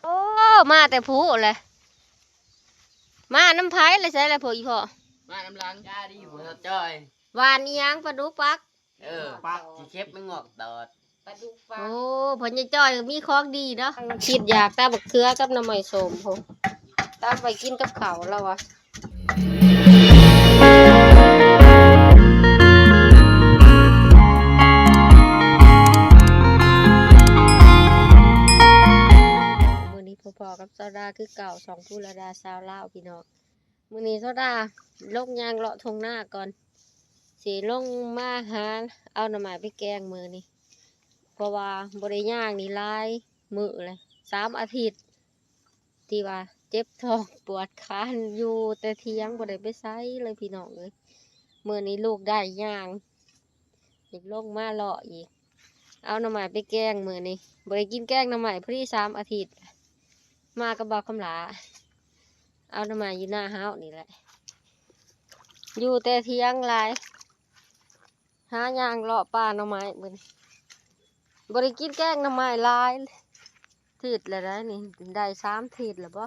โอ้มาแต่ผู้เลยมาน้ำไผ่เลยใช่เลยพ่ออีพ่อมาน้ำลังจ้าดิหัวจ้อยว านอีหยังปลาดุกปักปักที่เข็บไม่งอกตอดปลาดุกปักโอ้พ่อใหญ่จ้อยมีของดีเนาะคิดอยากตาบักเขือกับน้ำมันส้มพ่อตามไปกินกับข้าวแล้ววะพอกับโซดาคือเก่าสองผู้ระดาสาวเล่าพี่น้องมื้อนี้โซดาลงยางเลาะทงหน้าก่อนสีลงมาหาเอาหน่อไม้ไปแกงมือนี่เพราะว่าบริย่างนี่ลายมือเลย3 อาทิตย์ที่ว่าเจ็บท้องปวดขาอยู่แต่เที่ยงบ่ได้ไปไสเลยพี่น้องเลยมื้อนี้ลูกได้ย่างอีกลงมาเลาะอีกเอาหน่อไม้ไปแกงมื้อนี้บ่ได้กินแกงหน่อไม้พอดี3 อาทิตย์มากับบ่าวคำหลาเอาหน่อไม้อยู่หน้าเฮานี่แหละอยู่แต่เที่ยงหลายหายางเลาะป่าหน่อไม้มื้อนี้บ่ได้กินแกงหน่อไม้หลายทิศแล้วได้นี่ได้3 ทิศแล้วบ่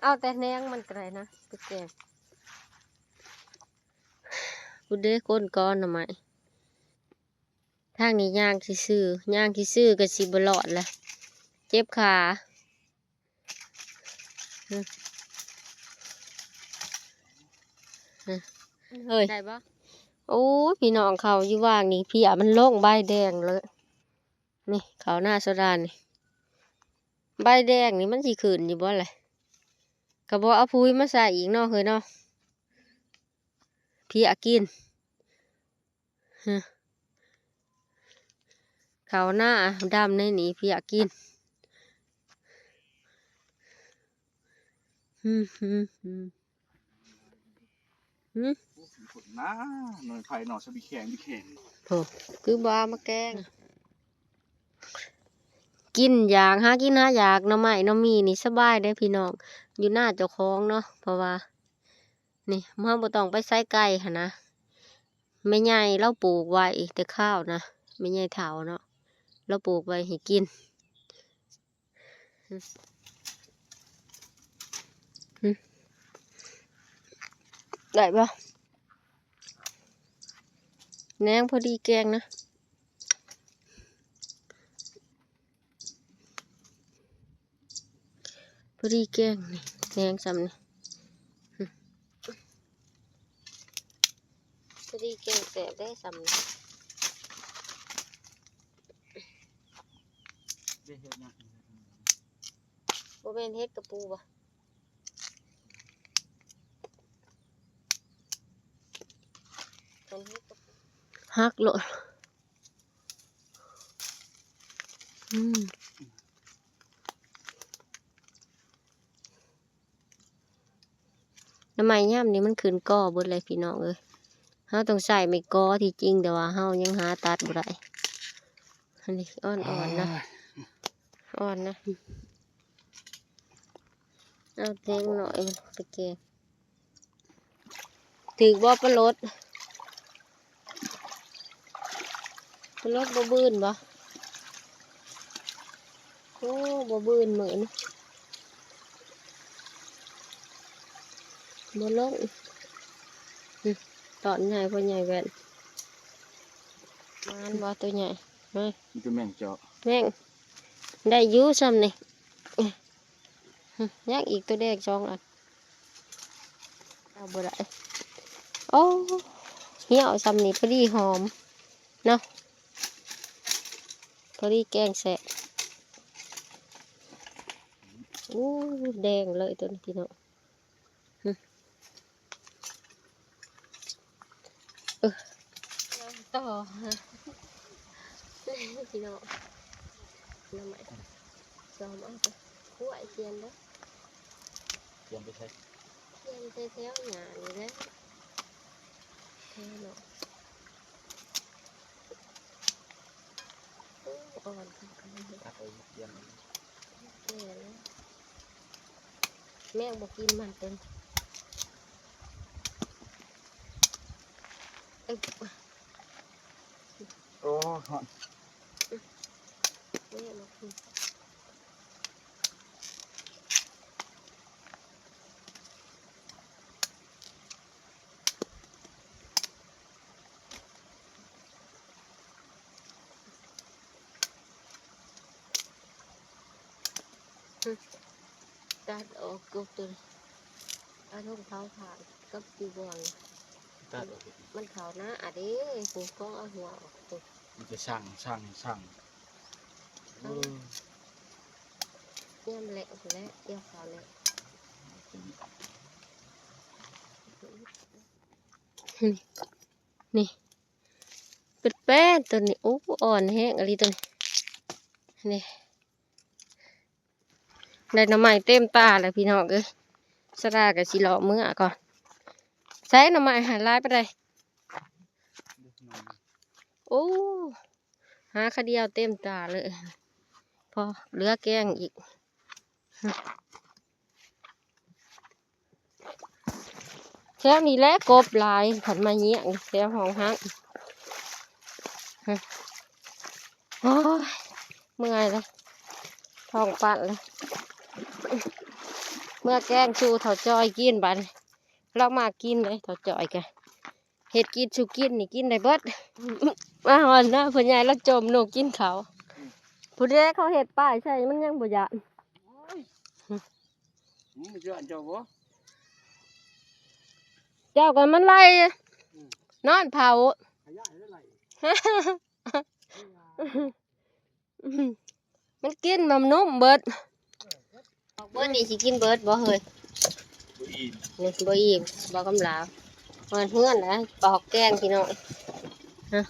เอาแต่แหนงมันก็ได้นะไปแกงกูเด้คนก้อนหน่อไม้ทางนี้ย่างซื่อย่างซื่อก็สิบ่รอดแหละเจ็บขาเฮ้ยได้ปะโอ้พี่น้องเขาอยู่ว่างนี่พี่มันโล่งใบแดงเลยนี่เขาหน้าโซดานี่ใบแดงนี่มันสิขึ้นอยู่บ่เลยกระบอกเอาพุ้ยมาใส่อีกเนาะเฮ้ยเนาะพี่กินเขาหน้าดำในนี่พี่กินฝนนะหน่อยไผ่หน่อจะมีแข็งโอ้คือบ้ามาแกงกินอย่างหากินหาอยากน้ำไม้น้ำมีนี่สบายได้พี่น้องอยู่หน้าเจ้าของเนาะเพราะว่านี่เมื่อบ่ต้องไปไสไก่ค่ะนะไม่ใหญ่เราปลูกไว้แต่ข้าวนะไม่ใหญ่เถาเนาะเราปลูกไว้ให้กินได้ปะแหนงพอดีแกงนะพอดีแกงนี่แหนงซ้ำนี่พอดีแกงแสบได้ซ้ำนี่บ่เป็นเฮ็ดกระปูบ่ฮักโลดน้ำไม้ย่ำนี่มันขึ้นก้อเบิดเลยพี่น้องเอ้ยเฮาต้องใส่ไม่ก้อที่จริงแต่ว่าเฮายังหาตัดบ่ได้อันนี้อ่อนๆนะอ่อนนะเอาแทงหน่อยมันไปแกงถือบ่ปลาลดบ่บื้นบ่โอ้บ่บื้นเหมือนบ่ลงตอนใหญ่พอใหญ่แว่นมันบ่ตัวใหญ่มามันจะแม่งเจาะแม่งได้ยูซ้ำนี่ยักอีกตัวแดง2 อันเอาบ่ได้โอ้เหี่ยวซ้ำนี่พอดีหอมเนาะพอดีแกงแสะโอ้แดงเลยตัวนี้พี่น้องต่อพี่น้องน้ำใหม่ซ้อมเอาไปคั่วไอเทียนแล้วเตรียมไปใช้เทียนไปแถวหยานี่นะแถวเนาะอ่อนค่ะแม่บอกกินมันเต็มโอ้หอนแม่บอกกิน ตัดออกกบตัวเอาทุ่งเขาผ่านกับจีวร ตัดออก มันเขานะอ่ะดิกูก็เอาหัวออกตัว มันจะช่างเนี่ยมันเละหมดแล้วเกี่ยวเขาแล้วนี่เป็นแป้นตัวนี้โอ้อ่อนแห้งอะไรตัวนี้นี่ได้น้ำใหม่เต็มตาเลยพี่น้องเอ้ยสลากับสิเลาะมื้อก่อนใส่น้ำใหม่หาลายไปเลยโอ้หาคาเดียวเต็มตาเลยพอเหลือแกงอีกแถวนี้แหละกบหลายผัดมาเงี้ยงแถวห้องฮักโอ้ยเมื่อยเลยท้องปัดเลยเมื่อแกงชูเถาจอยกินบัดเรามากินเลยเถาจอยกันเห็ดกินชูกินนี่กินได้เบิดมาหอนนะพ่อใหญ่แล้วจมหนูกินเขาผู้ใดเขาเห็ดป้ายใช่มันยังบ่ยาน มันจะเจ้าบ่ เจ้ากันมันไล่นอนเผา ขยายได้ไร มันกินมันนุ่มเบิดเบิดนี่สิกินเบิดบ่เฮ้ย บ่อิ่ม นี่บ่อิ่มบ่กำลาวมันเพื่อนนะปอกแกงพี่น้องฮะ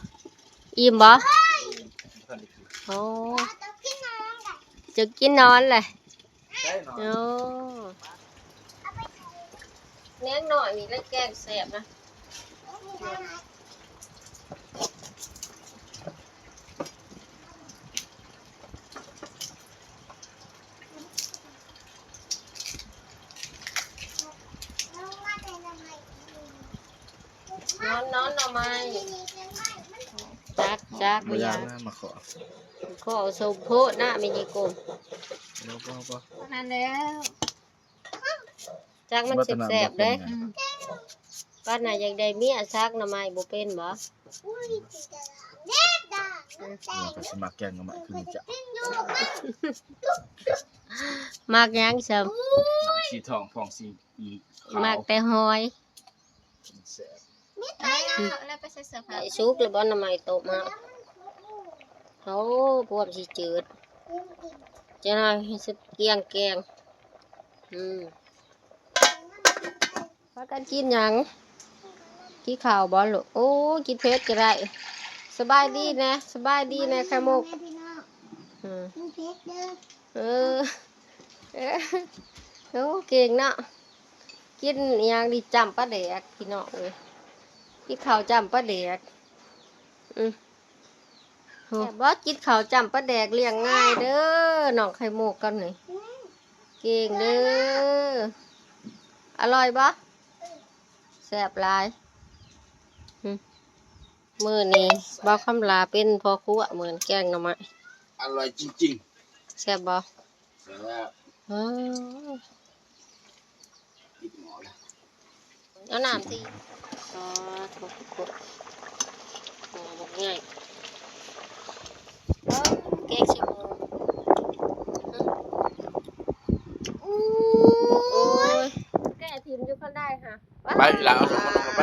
อิ่มบ่โอ้จะกินนอนเลย ใช่หน่อย โอ้แน่หน่อยนี่แล้วแกงแซ่บนะนอนหน่อไม้จัก บ่ยายบ่าก ก นะมาขอ ก็เอาสมโพธินะมีกี่กลม บ่ นั่นแล้วจักมันแซ่บๆเด้บ้านไหนอยากได้เมียซักหน่อไม้บ่เป็นบ่ มันก็สิมาแกงกับมันคือจะ มากหยังซะ สีทองฟองสีขาว มากแต่หอย แซ่บ แล้วไปใส่เสื้อผ้า ไอ้สุกแล้วบ่หน่อไม้โตมาโอ้พวกสิจืดจะน่าให้สิเกียงแกงพากันกินหยังกินข้าวบ่ลูกโอ้กินเผ็ดก็ได้สบายดีนะสบายดีนะไข่มุกเออเออโอ้เก่งเนาะกินอหย่างดีจำปลาแดกพี่น้องเอ้ยกินข้าวจำปลาแดกแต่บ่กินข้าวจำปลาแดกเลี้ยงง่ายเด้อน้องไข่มุกกันนี่เก่งเด้ออร่อยบ่แซ่บหลายมื้อนี้บ่าวคำลาเป็นพ่อครัวเหมือนแกงหน่อไม้ อร่อยจริง แซ่บบ่ ๆแล้ว อ้าว กินหมอแล้ว เอาน้ำสิอ๋อถูกกดอ๋อบอกง่ายแกงชิมโอ้ยแกทิมอยู่ข้างได้ค่ะ ไปหลังเอาสองคนลงมาไป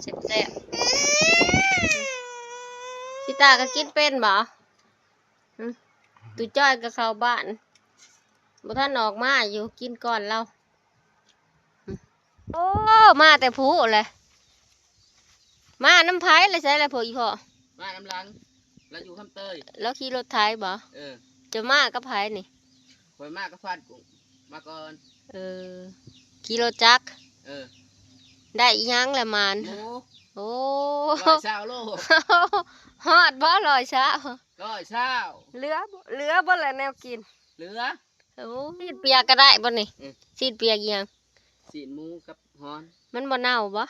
เสร็จแล้วชิตาก็กินเป็นบ่ตุจ้อยก็เข้าบ้านบ่ท่านออกมาอยู่กินก่อนเราโอ้มาแต่ผู้เลยมาน้ำไผ่เลยใช่เลยพ่ออีพ่อ มาน้ำลังแล้วอยู่คำเตย แล้วขี่รถไถบ่ เออ จะมากับไผ่นี่ คอยมากก็ฟาดกูมาก่อน เออขี่รถจักร เออ ได้อีหยังแหละมัน หมู โอ้ 100 โล ฮอดบ่ลอยช้า 100 เหลือบ่แหละแนวกิน เหลือ โอ้ซีดเปียกก็ได้บ่นี่ อืม ซีดเปียกอีหยัง สีนหมูกับฮอน มันบ่เน่าบ่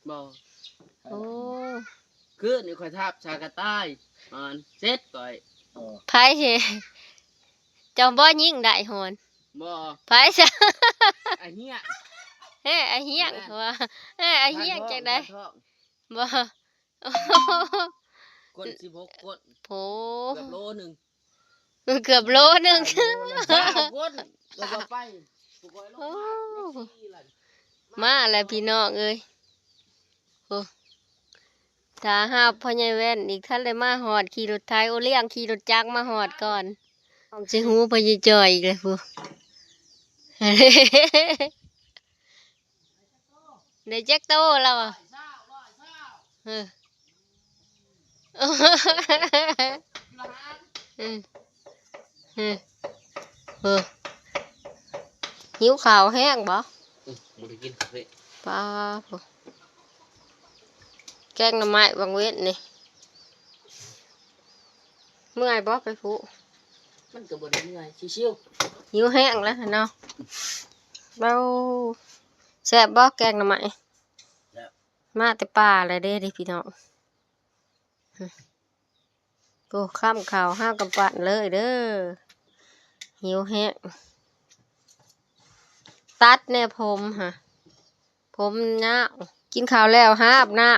บ่ โอ้ คือนี่คอยทับชากระต่ายฮอนเสร็จก่อย ไผเฮเจ้าบ่ยิงได้หอน บ่ ไผซะ ไอ้เหี้ย เฮ้ไอ้เฮียงว่าเฮ้ไอ้เฮียงจังได๋ ทอง บ่ กด16กด โผ เกือบโลหนึง เกือบโลหนึง คนก็บ่ไปกูก็ล โอ้ งมาขี่ล่ะ มาแล้วพี่น้องเอ้ยโอ้ถ้าหาพ่อใหญ่แว่นอีกท่านเลยมาหอดขี่รถไถโอเลี้ยงขี่รถจักรมาหอดก่อนต้องสิหูพ่อใหญ่จ่อยอีกเลยพูได้แจ็คโตแล้วอ่ะเอออืมอืมเออหิวข้าวแห้งบ่ บ่ได้กินกาแฟ ป้าบ่แกงหน่อไม้บางเวทนี่เมื่อยบ่ไปผู้ มันก็บ่ได้เมื่อยชิว หิวแห้งแล้วเนาะเบาแซ่บบ่แกงหน่อไม้มาแต่ป่าเลยเด้ดิพี่น้องโอ้ข้ามข่าวห้าวกำปั่นเลยเด้อหิวแห้งตัดแน่ผมฮะผมยาวกินข้าวแล้วหาอาบน้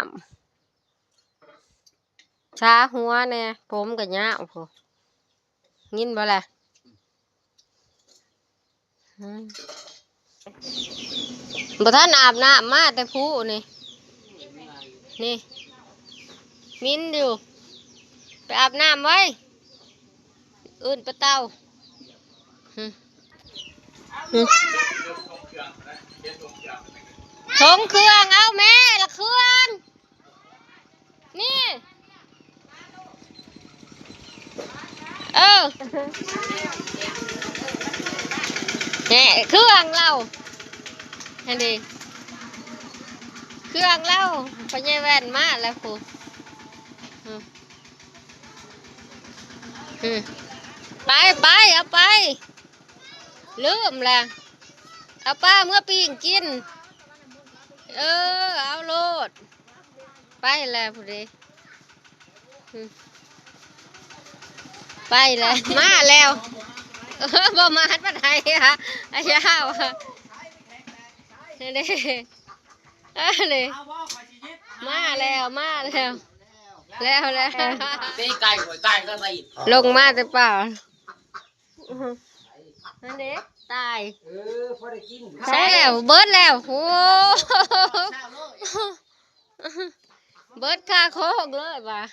ำชาหัวแน่ผมก็ยาวพอยินบ่ล่ะบ่ท่านอาบน้ำมาแต่ผู้นี่นี่มินอยู่ไปอาบน้ำไว้อื่นปะเต้าทงเครื่องเอาแม่ละเครื่องนี่เออแหน่เครื่องเราเห็นดิเครื่องเราพอใหญ่แว่นมาแล้วครูไปไปเอาไปลืมแล้วเอาป้าเมื่อปีงกินเออเอาโลดไปแล้วพอดีไปแล้วมาแล้วบ่มาหัดมาไทยฮะไอ้ยาวนี่เด้เลยมาแล้วมาแล้วแล้ว เตะไก่หวยไก่ก็ใส่ ลงมาแต่เปล่านั่นเด้ตายพอได้กิน ใช่แล้วเบิดแล้วโอ้เบิดค่าโคกเลยว่ะ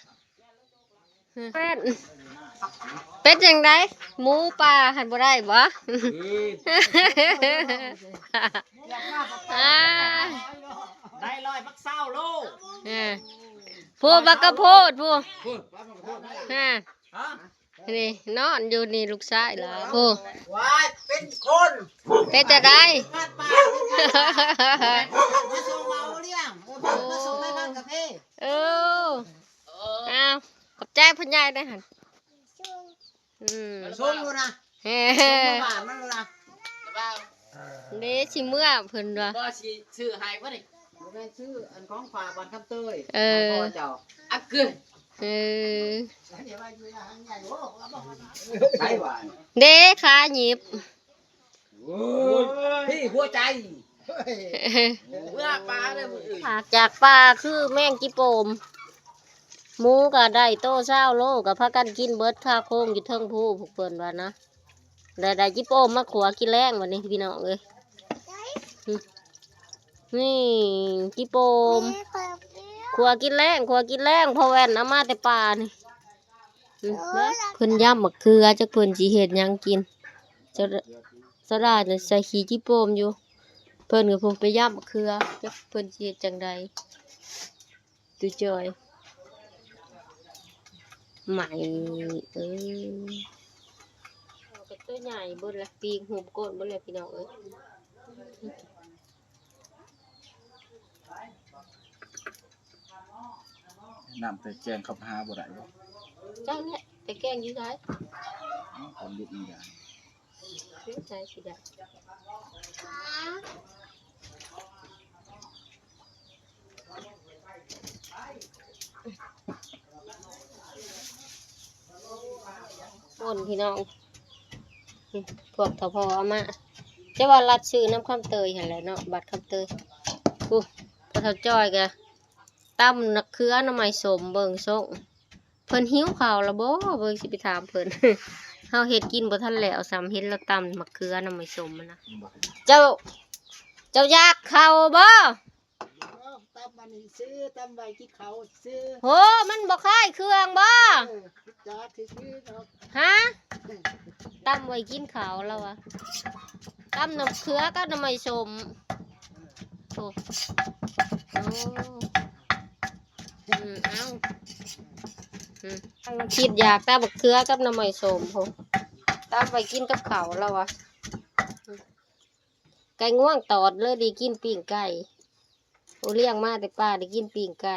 เป็ดยังไงหมูปลาหันบ่ได้บ่ได้ร้อยบักเศร้าโล พวกบักกะโพดพวกนี่นอนอยู่นี่ลูกชายล่ะพวก ว้ายเป็นคน เป็ดจะได้ มาป่ามาส่งเมาเลี้ยงมาส่งให้บ้านกาแฟ เออเอาขอบใจพ่อใหญ่ได้หัน ส่งอยู่นะ เฮ้ บ้านมันนะ เด้ชิเมื่อเพิ่นว่า ก็สิซื้อให้บ่นี่บ่แม่นซื้ออันของฝากบ้านคำเตย เออ พ่อเจ้าอักเกิน เออ ใช่ว่า เด้ขาหยิบ พี่หัวใจเมื่อปลาเลยมึง หากจากปลาคือแมงจิโปมหมูก็ได้โตเช้าโลกับพากันกินเบิดค่าโค้งอยู่เทิงผู้พวกเพิ่นว่านะได้จิโปมมาขัวกินแรงวันนี้พี่น้องเอ้ยนี่จิโปมขัวกินแรงพอแว่นเอามาแต่ปลานี่เพิ่นย่ำมะเขือจักเพิ่นสิเฮ็ดหยังกินจะสะดาจะใส่ขี้จิโปมอยู่เพิ่นก็พวกไปย่ำมะเขือจักเพิ่นสิเฮ็ดจังใดตุจอยใหม่ก็ตัวใหญ่เบิ่นละปีกหุบก้นเบิ่นละพี่น้องเอ้ยน้ำแต่แจงขับหาบ่ได้บ่ จังแหละแต่แกงอยู่ไส คนลุกนี่ได้ ใช่สิได้คนพี่น้องพวกทพอเอามาจะว่ารัดซื้อน้ำข้ามเตยเห็นแหละเนาะบัตรข้ามเตยกูพอเท่าจ้อยแกตั้มนักเครือน้ำไม้สมเบิ่งส่งเพิ่นหิวข้าวละบ่เบิ่งสิไปถามเพิ่น เฮาเฮ็ดกินบ่ทันแล้วซ้ำเห็นแล้วตำมะเขือน้ำไม่สมมันนะเจ้าอยากเข้าบ่ ตำมันซื้อตำใบที่เขาซื้อ โหมันบ่คายเครื่องบ่ จ้าที่ซื้อเนาะ ฮะตำไว้กินข้าวแล้วอะตำน้ำเขือกับน้ำไม่สมโอ้เอาคิดอยากตำบักเขือกับน้ำไม่สมโหตำไว้กินกับข้าวแล้วอะไก่ง่วงตอดเลยดีกินปิ้งไก่โอเลี้ยงมาแต่ป้าได้กินปิ้งไก่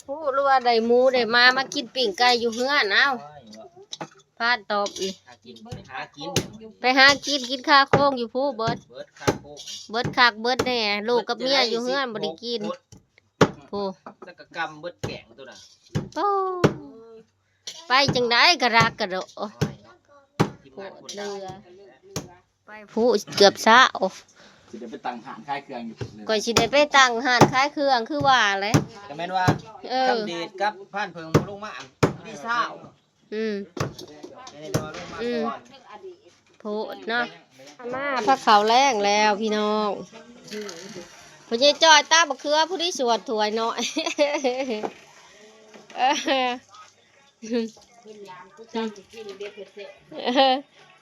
พูดว่าได้หมูได้มากินปิ้งไก่อยู่เฮือนเอ้าพาดตอบอีก หากินไปหากิน ไปหากินข้าโค้งอยู่ผู้เบิด เบิดข้าวโพด เบิดคักเบิดแน่ลูกกับเมียอยู่เฮือนบ่ได้กินผู้ สักกะกำเบิดแกงตัวน่ะ โอ้ไปจังไดกระรักกระโดด ทีมงานคน เรื เรือ ไปผู้เกือบซะโอ้ สิเดี๋ยวไปตั้งหานคายเครื่องอยู่เลย ก่อยสิได้ไปตั้งห้านขายเครื่องคือว่าเลย ก็แม่นว่า เออ คำเดชกับผ่านเพิงบ่ลงมาดีเศร้า อืม ไม่ได้ว่าลงมาก่อน ผู้เนาะมาพักเขาวแรงแล้วพี่น้องพ่อใหญ่จ้อยตาบักเขือผู้ที่สวดถวยน้อย เออ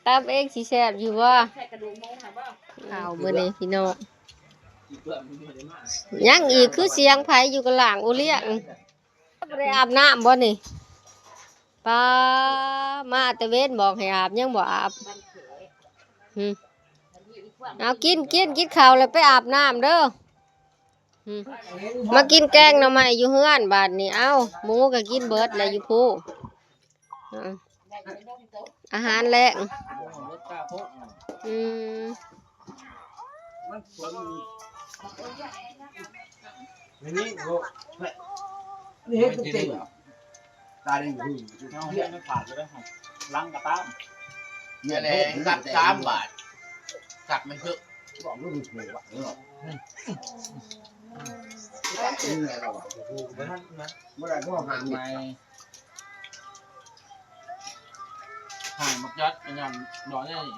ตามเองสิแซ่บอยู่ว่าข่าวมื้อนี้พี่น้องยังอีกคือเสียงไผอยู่กับหลังโอเลี้ยงบ่ได้อาบน้ำบ่นี่ป้ามาแต่เว้นบอกให้อาบยังบ่อาบเอากินข้าวแล้วไปอาบน้ำเด้อมากินแกงหน่อไม้อยู่เฮือนบาดนี้เอ้าหมูก็กินเบิดแล้วอยู่ผู้อาหารแรง รถกาโพด อืม นี่เฮ็ดจริงตาได้อยู่เอาเฮ็ดไม่ผ่านเลยนะล้างกระตาม เนี่ยแหละกับ3 บาทกับมันคือ บอกลูกเลยว่านี่ไงเราอ่ะเมื่อไหร่ก็หาไม่หายมักยัดเป็นยังดอกเนี่ยนี่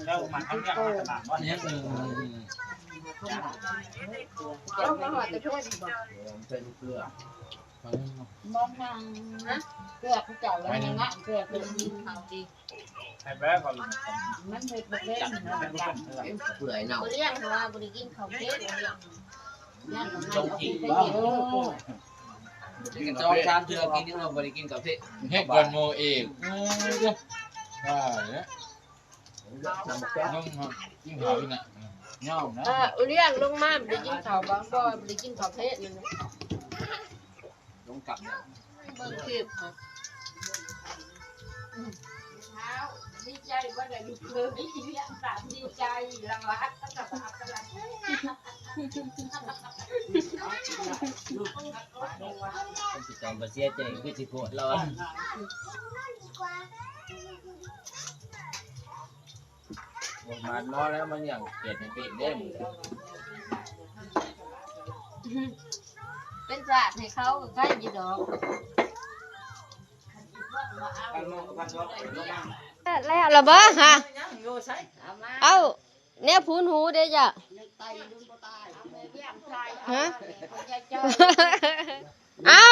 แล้วมันทำยังไงขนาดว่าเนี่ยเป็นเกลือ มองนางนะเกลือเขาเจ้าแล้วยังงะเกลือเป็นยินเขาดี ให้แป๊บก่อน มันเผ็ดเล่นนะมันดัง เปื่อยเน่า บ่เลี้ยงเพราะว่าบ่ได้กินข้าวเผ็ดบ่เลี้ยง จงกิน บ้า กิน2-3เทื่อกินนี่เราบ่ได้กินกาแฟ เฮ็ดก่อนโมเองว่าเนี่ยน้องกินข้าวอีกน่ะเงานะ เลี้ยงลงมาบ่ได้กินข้าวบางบ่บ่ได้กินข้าวเผ็ดนั่น ลงกลับเนี่ย เบิ่งคลิปค่ะ ดีใจว่าได้ดูเลยเลี้ยงตามดีใจรางวัลก็จะมากันละ คนสิจอมบ่เสียใจคือสิโกรธเรามันมอแล้วมันอย่างเกลียดในปีกเด้ม เป็นศาสตร์ให้เขาก็ใกล้อยู่ดอก กันมองกับพันรถลงมา แล้วล่ะบ่ฮะเอ้าแนวพูนหูเด้จ้ะฮะเอ้า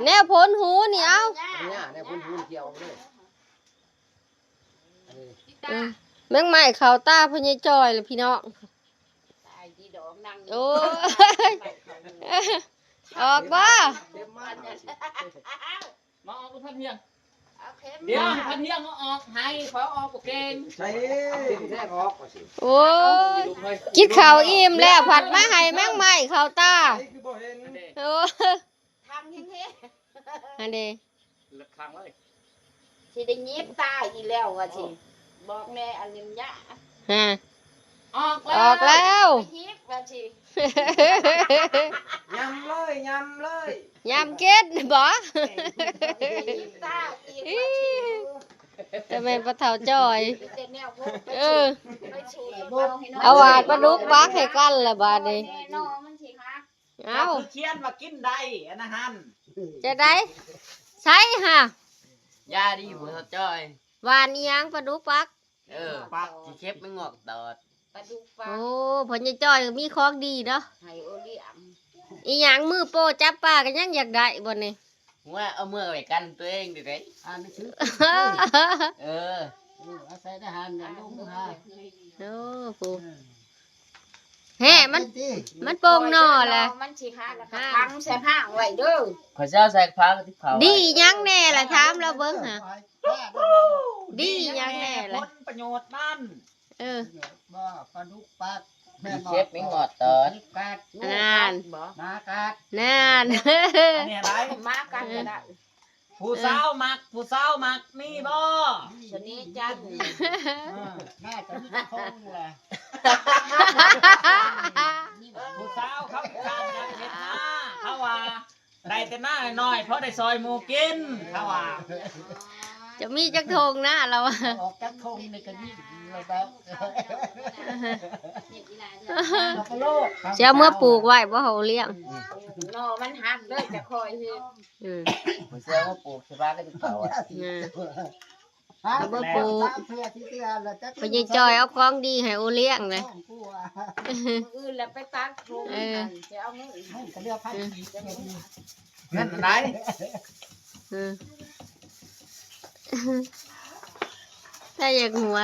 แนวพูนหูนี่เอ้า เนี่ยเนี่ยพุ่นเกี่ยวเลย แมงไม้เข้าตาพ่อใหญ่จ้อยล่ะพี่น้องโอ้ยออกบ่ มาออกพันเที่ยงเดี๋ยวพันเที่ยงมาออกให้ขอออกเก่งใช่แท้ออก โอ้ยกินข้าวอิ่มแล้วผัดมาให้แมงไม้เข้าตาโอ้ย ทำเฮ้ อันเด้ ค้างไว้ สิได้ยิบตาอีแล้วว่าสิบอกแน่อันนี้ยะ ฮะ ออก ออกแล้ว ยิบว่าสิ ยำเลยยำเลย ยามเก็ดบ่ ยิบตาอีกว่าสิ แต่แม่นปลาเฒ่าจ้อย แต่แนวพวก เออ ไปชูเอาให้น้อง เอาหวานปลาดุกปักให้กันละบาดนี้ น้องมันสิฮัก เอา เขียนว่ากินได้อันนะฮัน จะได้ใช่ฮะ ยาดีหัวเขาจ้อย หวานอีหยังปลาดุกปัก ปักที่เข็บไม่งอกตอด ปลาดุกปลา โอ้ผลยายจ้อยก็มีของดีเนาะ ไห้โอเลี้ยม อีหยังมือโป้จับปลากันยังอยากได้บ่นี่ ว่าเอาเมื่อไปกันตัวเองดิเด้ อ่านหนังสือ เออ อาศัยทหารเนี่ยลงมา โอ้ปูแฮ่มันโป่งนอแหละ มันสิฮักแล้วก็พังใส่ผ้าไว้เด้อ ขอเจ้าใส่ผ้าที่เผา ดีอีหยังแน่ล่ะถามเราเบิ่งหะดีอีหยังแน่ล่ะ ผลประโยชน์มัน เออ บ่ปลาดุกปัก ที่เข็บไม่งอกตอด กัด นาน บ่ มากัด นาน อันนี้อะไร มากันก็ได้ ผู้สาวมักมีบ่ ชนิดจันทร์ น่าจะมีกระทงแหละ ผู้สาวเขาการอยากเห็นหน้าเขาว่าได้แต่หน้าน้อยเพราะได้ซอยหมูกินเขาว่า จะมีจักทงนะเราอะ ออกกระทงในกระดิ่งเลยแบบโลก เสียเมื่อปลูกไว้บ่เฮาเลี้ยง นอมันฮักเด้อจะคอยเฮ็ด อืม ขอเจ้าว่าปลูกใช่ผ้าก็ที่เผาอ่ะ นะ เพื่อที่เตือนแล้วจะ พญายจอยเอาของดีให้โอเลี้ยงเลย มื้ออื่นแล้วไปตัดทุงกันจะเอามือ ก็เลือกพันธุ์ดี นั่นอะไร อืมถ้าอยากหัว